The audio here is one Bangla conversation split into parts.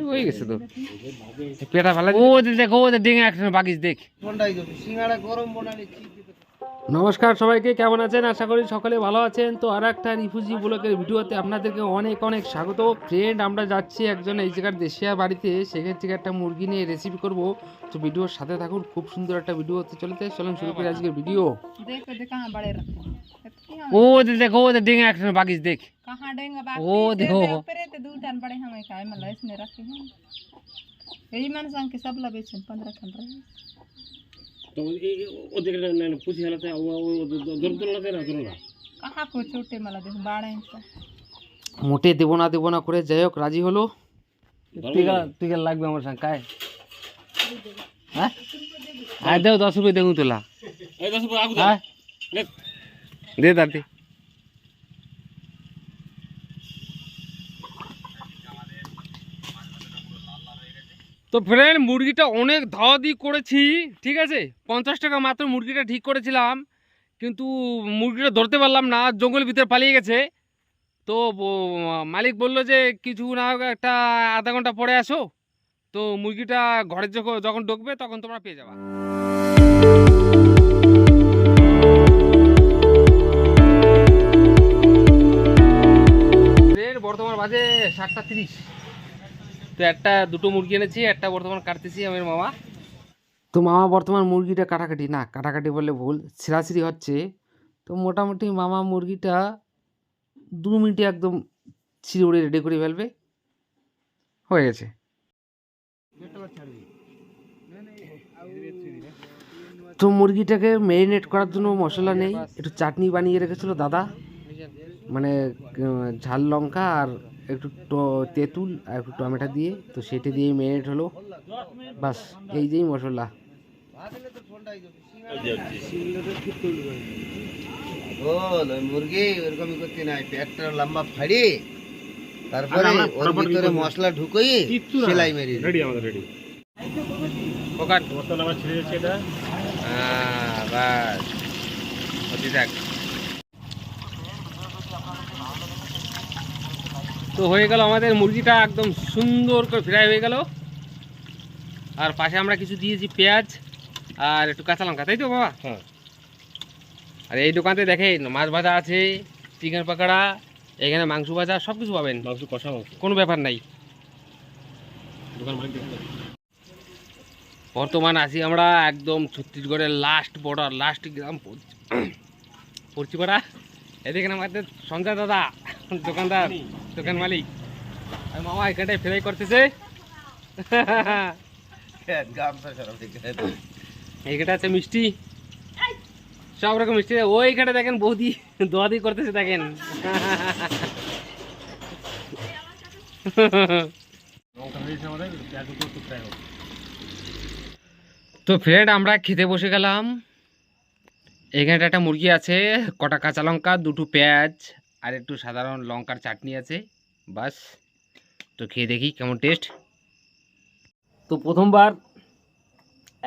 হয়ে গেছে তো পেটা ফেলা ও দেখো ওদের ডিঙে একটা বাগিস দেখ। নমস্কার সবাইকে, কেমন আছেন? আশা করি সকলে ভালো আছেন। তো আর একটা রিফিউজি ব্লকের ভিডিওতে আপনাদেরকে অনেক অনেক স্বাগত। ফ্রেন্ড, আমরা যাচ্ছি একজন এই জায়গার দেশিয়া বাড়িতে, সেখান থেকে একটা মুরগি নিয়ে রেসিপি করব। তো ভিডিওর সাথে থাকুন, খুব সুন্দর একটা ভিডিও হতে চলেছে। চলুন শুরু করি আজকের ভিডিও। ও দেখো ওদের ডিঙে একটা বাগিস দেখ। ও দেখো तो वो देख रहे हैं पूछी हालत है वो दूर दूर लगे ना दूर ना कहाँ को छोटे मला देख बाड़ा इनका মোটে দেব না করে যাই হোক রাজি হলো। টিকা লাগবে আমার সঙ্গে কায় হ্যাঁ আয় দেও 10 রুপয়ে দেবো তোলা ए 10 रुपए आगु হ্যাঁ ले দে দাদি। তো ফ্রেন্ড, মুরগিটা অনেক ধাওয়াদি করেছি, ঠিক আছে? 50 টাকা মাত্র মুরগিটা ঠিক করেছিলাম, কিন্তু মুরগিটা ধরতে পারলাম না, জঙ্গলের ভিতরে পালিয়ে গেছে। তো মালিক বললো যে কিছু না হোক একটা আধা ঘন্টা পরে আসো, তো মুরগিটা ঘরে যখন ঢুকবে তখন তোমরা পেয়ে যাবা। বর্তমান বাজে 7:30। তো দুটো মুরগি এনেছি, একটা বর্তমান কাটতেছি আমার মামা। তো মামা বর্তমান মুরগিটা কাটাকাটি বললে ভুল, ছিঁড়াছিঁড়ি হচ্ছে। তো মোটামুটি মামা মুরগিটা 2 মিনিটে একদম ছিঁড়ে উড়ে রেডি করে ফেলবে, হয়ে গেছে। তো মুরগিটাকে ম্যারিনেট করার জন্য মশলা নেই, একটু চাটনি বানিয়ে রেখেছিল দাদা, মানে ঝাল লঙ্কা আর একটু তেঁতুল আর একটু টমেটো দিয়ে, তো সেটা দিয়েই ম্যারিনেট হলো। বাস এই যেই মশলা। মুরগি ওরকমই করতে নাই, পেটটা লম্বা ফাড়ি, তারপরে ওর ভিতরে মশলা ঢুকোই সেলাই মেরি रेडी আমাদের রেডি ওকাট মশলা আবার ছিড়ে যাচ্ছে এটা। বাস হতে থাক। তো হয়ে গেল আমাদের মুরগিটা, একদম সুন্দর করে ফ্রাই হয়ে গেল। আর পাশে আমরা কিছু দিয়েছি পেঁয়াজ আর একটু কাঁচা লঙ্কা, তাই তো বাবা? হ্যাঁ। আর এই দোকানতে দেখেন মাছ ভাজা আছে, চিকেন পাকোড়া, এখানে মাংস ভাজা, সব কিছু পাবেন, মাংস কষা মাংস, কোনো ব্যাপার নাই। দোকান মালিক দেখতে বর্তমান আছি আমরা একদম ছত্তিশগড়ের লাস্ট বর্ডার, লাস্ট গ্রাম পড়চিপাড়া। এদিকে আমাদের সঞ্জয় দাদা দোকানদার, দোকান মালিক, আর মামা এখানটায় ফ্রাই করতেছে। এইখানটা আছে মিষ্টি, সব রকম মিষ্টি। ওইখানে দেখেন বৌদি দোয়াদি করতেছে, দেখেন। লঙ্কা দিয়েছে আমাদের পেঁয়াজ উপর একটু ফ্রাই হবে। তো ফ্রেন্ড, আমরা খেতে বসে গেলাম। এখানে একটা মুরগি আছে, কটা কাঁচা লঙ্কা, দুটো পেঁয়াজ আর একটু সাধারণ লঙ্কার চাটনি আছে, বাস। তো খেয়ে দেখি কেমন টেস্ট। তো প্রথমবার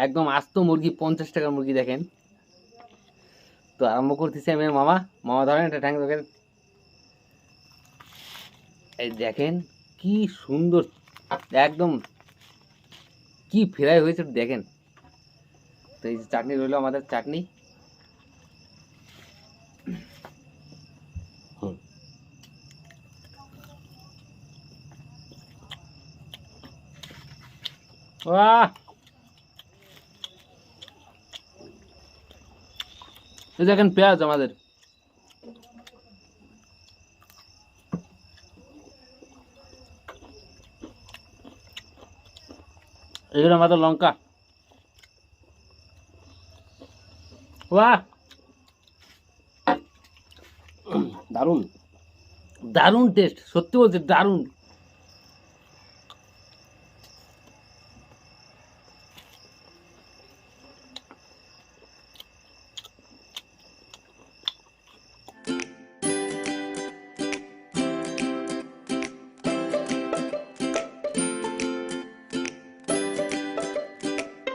একদম আস্ত মুরগি, 50 টাকার মুরগি, দেখেন। তো আরম্ভ করতেছি আমি মামা ধরেন একটা ট্যাঙ্ক, দেখেন এই দেখেন কি সুন্দর, একদম কি ফ্রাই হয়েছে দেখেন। তো এই চাটনি রইলো আমাদের চাটনি। বাহ, এই দেখেন পেঁয়াজ আমাদের, এগুলো আমাদের লঙ্কা। বাহ, দারুণ দারুণ টেস্ট, সত্যি বলছি দারুণ।